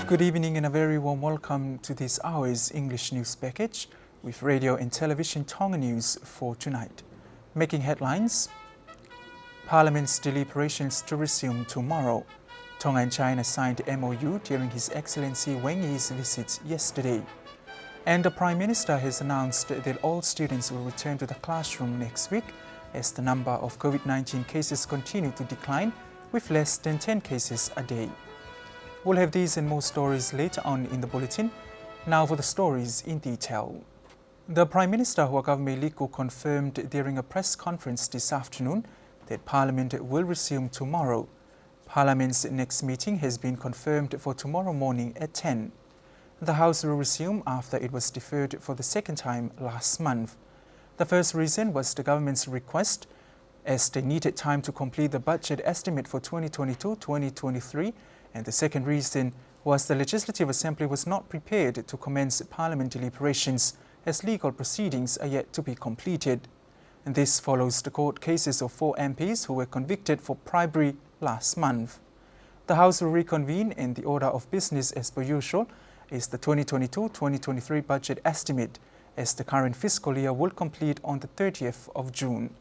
Good evening and a very warm welcome to this hour's English news package with radio and television Tonga News for tonight. Making headlines, Parliament's deliberations to resume tomorrow. Tonga and China signed MOU during His Excellency Wang Yi's visit yesterday. And the Prime Minister has announced that all students will return to the classroom next week as the number of COVID-19 cases continue to decline with less than 10 cases a day. We'll have these and more stories later on in the bulletin. Now for the stories in detail. The Prime Minister Huakau Meliku confirmed during a press conference this afternoon that Parliament will resume tomorrow. Parliament's next meeting has been confirmed for tomorrow morning at 10. The House will resume after it was deferred for the second time last month. The first reason was the government's request, as they needed time to complete the budget estimate for 2022-2023, and the second reason was the Legislative Assembly was not prepared to commence Parliament deliberations as legal proceedings are yet to be completed. And this follows the court cases of 4 MPs who were convicted for bribery last month. The House will reconvene and the order of business as per usual is the 2022-2023 budget estimate, as the current fiscal year will complete on the 30th of June.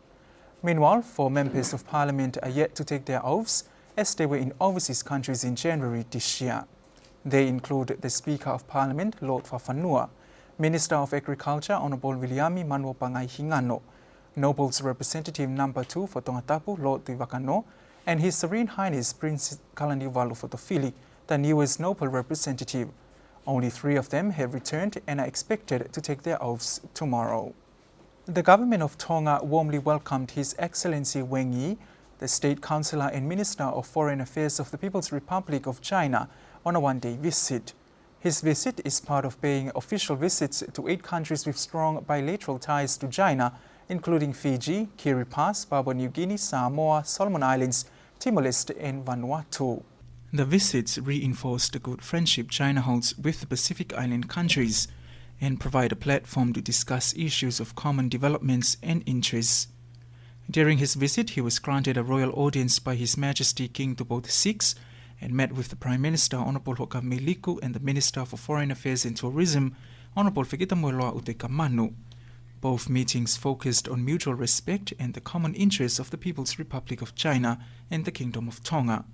Meanwhile, 4 members of Parliament are yet to take their oaths as they were in overseas countries in January this year. They include the Speaker of Parliament, Lord Fafanua, Minister of Agriculture, Honourable Viliami Manuel Pangai Hingano, Noble's Representative No. 2 for Tongatapu, Lord Tuivakano, and His Serene Highness Prince Kalanivalu Fotofili, the newest Noble Representative. Only 3 of them have returned and are expected to take their oaths tomorrow. The Government of Tonga warmly welcomed His Excellency Wang Yi, the State Councillor and Minister of Foreign Affairs of the People's Republic of China, on a one-day visit. His visit is part of paying official visits to 8 countries with strong bilateral ties to China, including Fiji, Kiribati, Papua New Guinea, Samoa, Solomon Islands, Timor-Leste and Vanuatu. The visits reinforce the good friendship China holds with the Pacific Island countries and provide a platform to discuss issues of common developments and interests. During his visit, he was granted a royal audience by His Majesty King Tupou VI and met with the Prime Minister Honourable Huakau Meliku and the Minister for Foreign Affairs and Tourism, Honourable Fikitamueloa Utekamanu. Both meetings focused on mutual respect and the common interests of the People's Republic of China and the Kingdom of Tonga.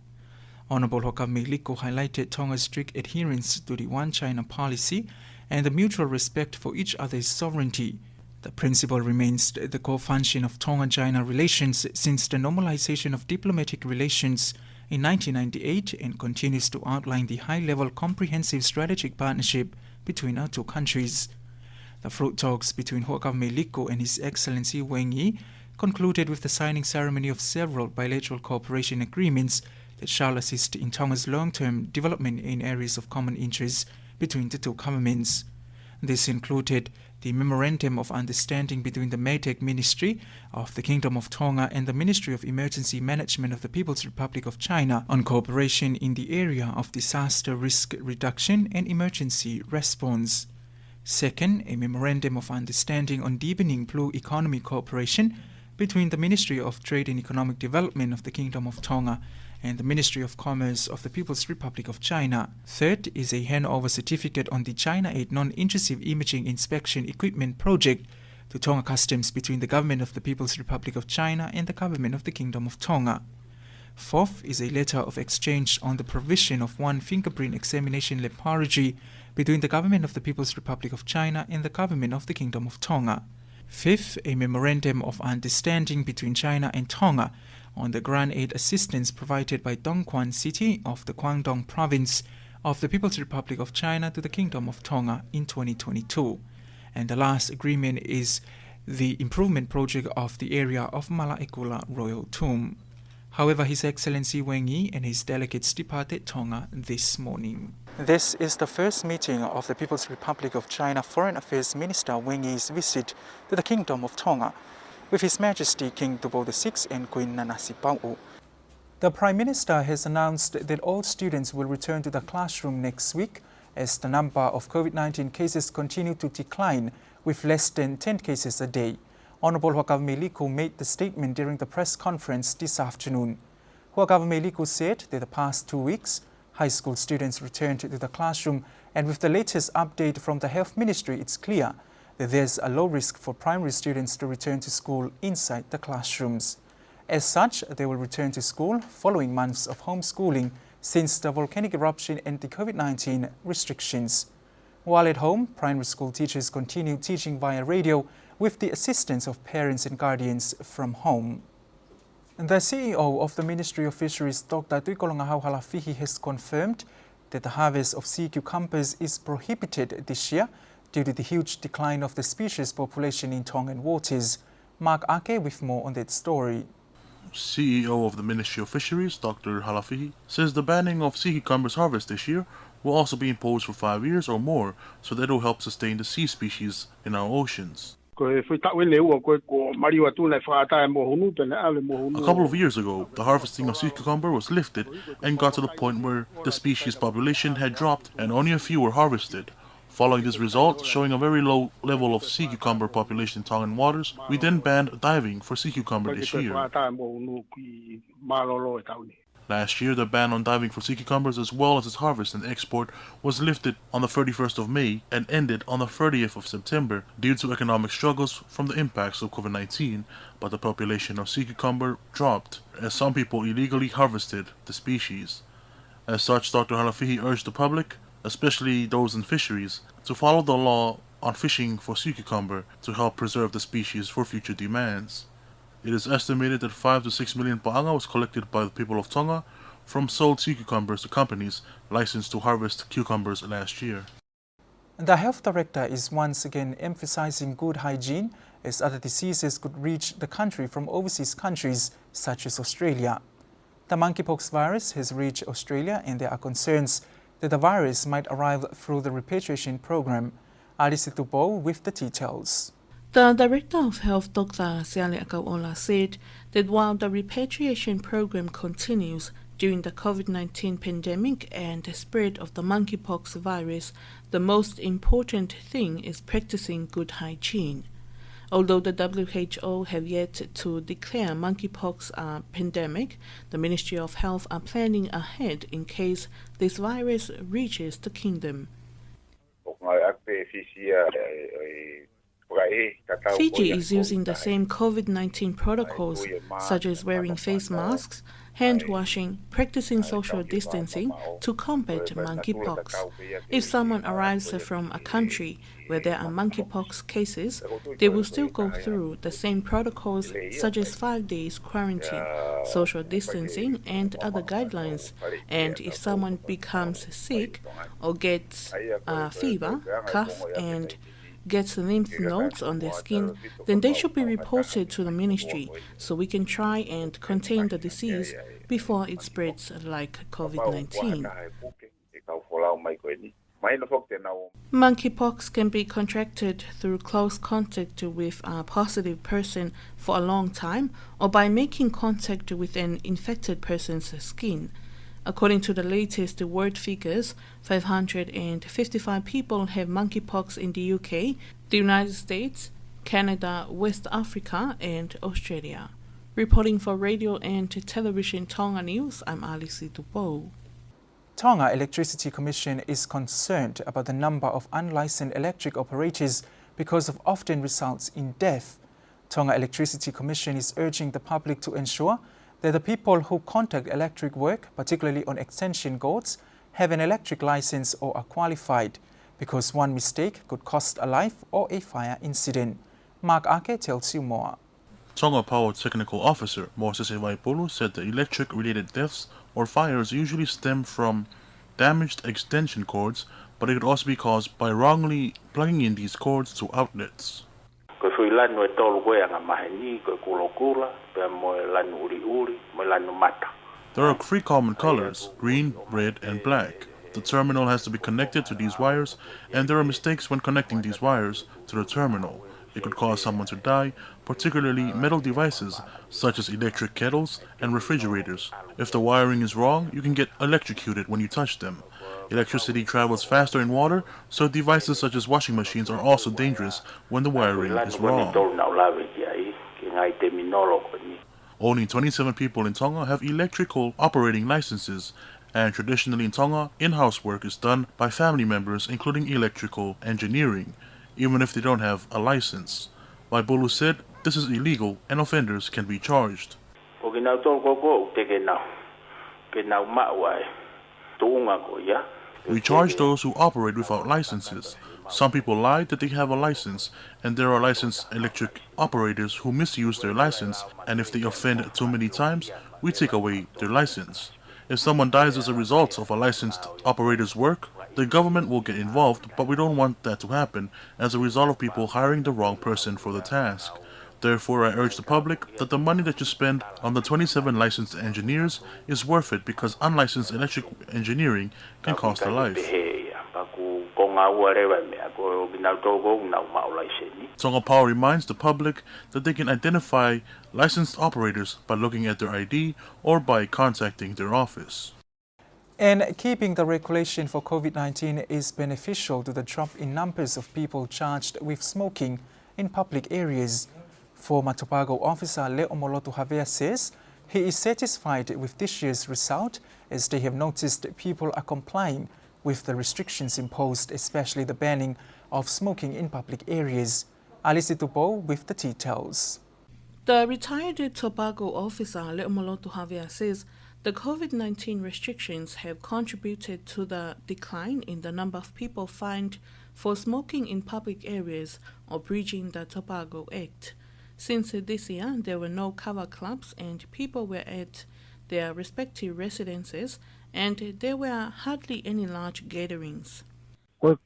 Honourable Huakau Meliku highlighted Tonga's strict adherence to the One China policy and the mutual respect for each other's sovereignty. The principle remains the core function of Tonga-China relations since the normalization of diplomatic relations in 1998 and continues to outline the high-level comprehensive strategic partnership between our 2 countries. The fruit talks between Huakau Meliku and His Excellency Wang Yi concluded with the signing ceremony of several bilateral cooperation agreements that shall assist in Tonga's long-term development in areas of common interest between the 2 governments. This included the Memorandum of Understanding between the Maytag Ministry of the Kingdom of Tonga and the Ministry of Emergency Management of the People's Republic of China on cooperation in the area of disaster risk reduction and emergency response. Second, a Memorandum of Understanding on deepening Blue Economy cooperation between the Ministry of Trade and Economic Development of the Kingdom of Tonga and the Ministry of Commerce of the People's Republic of China. Third is a handover certificate on the China Aid Non-Intrusive Imaging Inspection Equipment Project to Tonga Customs between the Government of the People's Republic of China and the Government of the Kingdom of Tonga. Fourth is a letter of exchange on the provision of 1 fingerprint examination laboratory between the Government of the People's Republic of China and the Government of the Kingdom of Tonga. Fifth, a Memorandum of Understanding between China and Tonga on the grant aid assistance provided by Dongguan City of the Guangdong Province of the People's Republic of China to the Kingdom of Tonga in 2022. And the last agreement is the improvement project of the area of Mala'ekula Royal Tomb. However, His Excellency Wang Yi and his delegates departed Tonga this morning. This is the first meeting of the People's Republic of China Foreign Affairs Minister Wang Yi's visit to the Kingdom of Tonga, with His Majesty King Tupou VI and Queen Nanasi-Pau'u. The Prime Minister has announced that all students will return to the classroom next week as the number of COVID-19 cases continue to decline with less than 10 cases a day. Honourable Huakau Meliku made the statement during the press conference this afternoon. Huakau Meliku said that the past 2 weeks, High school students returned to the classroom, and with the latest update from the Health Ministry, it's clear that there's a low risk for primary students to return to school inside the classrooms. As such, they will return to school following months of homeschooling since the volcanic eruption and the COVID-19 restrictions. While at home, primary school teachers continue teaching via radio with the assistance of parents and guardians from home. The CEO of the Ministry of Fisheries, Dr. Tuikolongahau Halafihi, has confirmed that the harvest of sea cucumbers is prohibited this year due to the huge decline of the species population in Tongan waters. Mark Ake with more on that story. CEO of the Ministry of Fisheries, Dr. Halafihi, says the banning of sea cucumbers harvest this year will also be imposed for 5 years or more so that it will help sustain the sea species in our oceans. A couple of years ago, the harvesting of sea cucumber was lifted and got to the point where the species population had dropped and only a few were harvested. Following this result, showing a very low level of sea cucumber population in Tongan waters, we then banned diving for sea cucumber this year. Last year, the ban on diving for sea cucumbers as well as its harvest and export was lifted on the 31st of May and ended on the 30th of September due to economic struggles from the impacts of COVID-19, but the population of sea cucumber dropped as some people illegally harvested the species. As such, Dr. Halafihi urged the public, especially those in fisheries, to follow the law on fishing for sea cucumber to help preserve the species for future demands. It is estimated that 5 to 6 million paanga was collected by the people of Tonga from sold sea cucumbers to companies licensed to harvest cucumbers last year. The health director is once again emphasizing good hygiene as other diseases could reach the country from overseas countries such as Australia. The monkeypox virus has reached Australia and there are concerns that the virus might arrive through the repatriation program. Alice Tupo with the details. The Director of Health, Dr. Siale Akauola, said that while the repatriation program continues during the COVID-19 pandemic and the spread of the monkeypox virus, the most important thing is practicing good hygiene. Although the WHO have yet to declare monkeypox a pandemic, the Ministry of Health are planning ahead in case this virus reaches the kingdom. Fiji is using the same COVID-19 protocols, such as wearing face masks, hand washing, practicing social distancing to combat monkeypox. If someone arrives from a country where there are monkeypox cases, they will still go through the same protocols such as 5 days quarantine, social distancing and other guidelines. And if someone becomes sick or gets a fever, cough and gets lymph nodes on their skin, then they should be reported to the ministry so we can try and contain the disease before it spreads like COVID-19. Monkeypox can be contracted through close contact with a positive person for a long time or by making contact with an infected person's skin. According to the latest world figures, 555 people have monkeypox in the UK, the United States, Canada, West Africa, and Australia. Reporting for Radio and Television Tonga News, I'm Alice Tupo. Tonga Electricity Commission is concerned about the number of unlicensed electric operators because of often results in death. Tonga Electricity Commission is urging the public to ensure that the people who conduct electric work, particularly on extension cords, have an electric license or are qualified, because one mistake could cost a life or a fire incident. Mark Ake tells you more. Tonga Power Technical Officer Moses Ewaipolu said the electric-related deaths or fires usually stem from damaged extension cords, but it could also be caused by wrongly plugging in these cords to outlets. There are 3 common colors, green, red, and black. The terminal has to be connected to these wires, and there are mistakes when connecting these wires to the terminal. It could cause someone to die, particularly metal devices such as electric kettles and refrigerators. If the wiring is wrong, you can get electrocuted when you touch them. Electricity travels faster in water, so devices such as washing machines are also dangerous when the wiring is wrong. Only 27 people in Tonga have electrical operating licenses, And traditionally in Tonga, in-house work is done by family members, including electrical engineering, even if they don't have a license. Waibulu said this is illegal and offenders can be charged. We charge those who operate without licenses. Some people lie that they have a license, and there are licensed electric operators who misuse their license, and if they offend too many times, we take away their license. If someone dies as a result of a licensed operator's work, the government will get involved, but we don't want that to happen as a result of people hiring the wrong person for the task. Therefore, I urge the public that the money that you spend on the 27 licensed engineers is worth it, because unlicensed electric engineering can cost a life. Tonga Power reminds the public that they can identify licensed operators by looking at their ID or by contacting their office. And keeping the regulation for COVID-19 is beneficial to the drop in numbers of people charged with smoking in public areas. Former Tobago officer Leo Moloto Havea says he is satisfied with this year's result, as they have noticed people are complying with the restrictions imposed, especially the banning of smoking in public areas. Alice Tupo with the details. The retired Tobago officer Leo Moloto Havea says the COVID-19 restrictions have contributed to the decline in the number of people fined for smoking in public areas or breaching the Tobago Act. Since this year, there were no cover clubs and people were at their respective residences, and there were hardly any large gatherings. The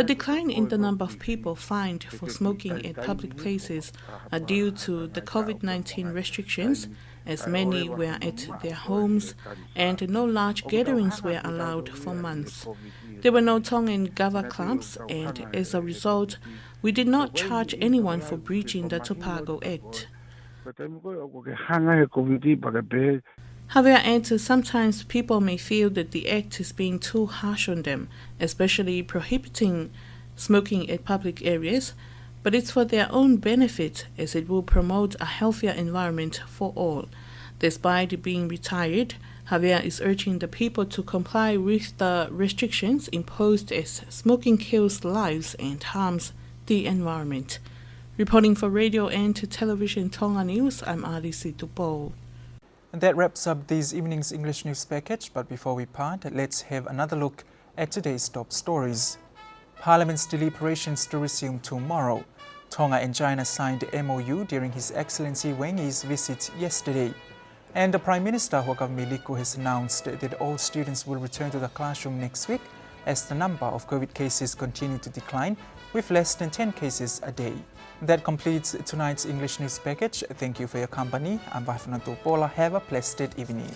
decline in the number of people fined for smoking at public places are due to the COVID-19 restrictions, as many were at their homes and no large gatherings were allowed for months. There were no Tongan Gava clubs, and as a result, we did not charge anyone for breaching the Tobago Act. However, sometimes people may feel that the Act is being too harsh on them, especially prohibiting smoking at public areas, but it's for their own benefit, as it will promote a healthier environment for all. Despite being retired, Javier is urging the people to comply with the restrictions imposed, as smoking kills lives and harms the environment. Reporting for Radio and Television Tonga News, I'm Alice Tupo. And that wraps up this evening's English news package, but before we part, let's have another look at today's top stories. Parliament's deliberations to resume tomorrow. Tonga and China signed the MOU during His Excellency Wang Yi's visit yesterday. And the Prime Minister Hakaumi Liku has announced that all students will return to the classroom next week as the number of COVID cases continue to decline, with less than 10 cases a day. That completes tonight's English news package. Thank you for your company. I'm Vafana Tupola. Have a blessed evening.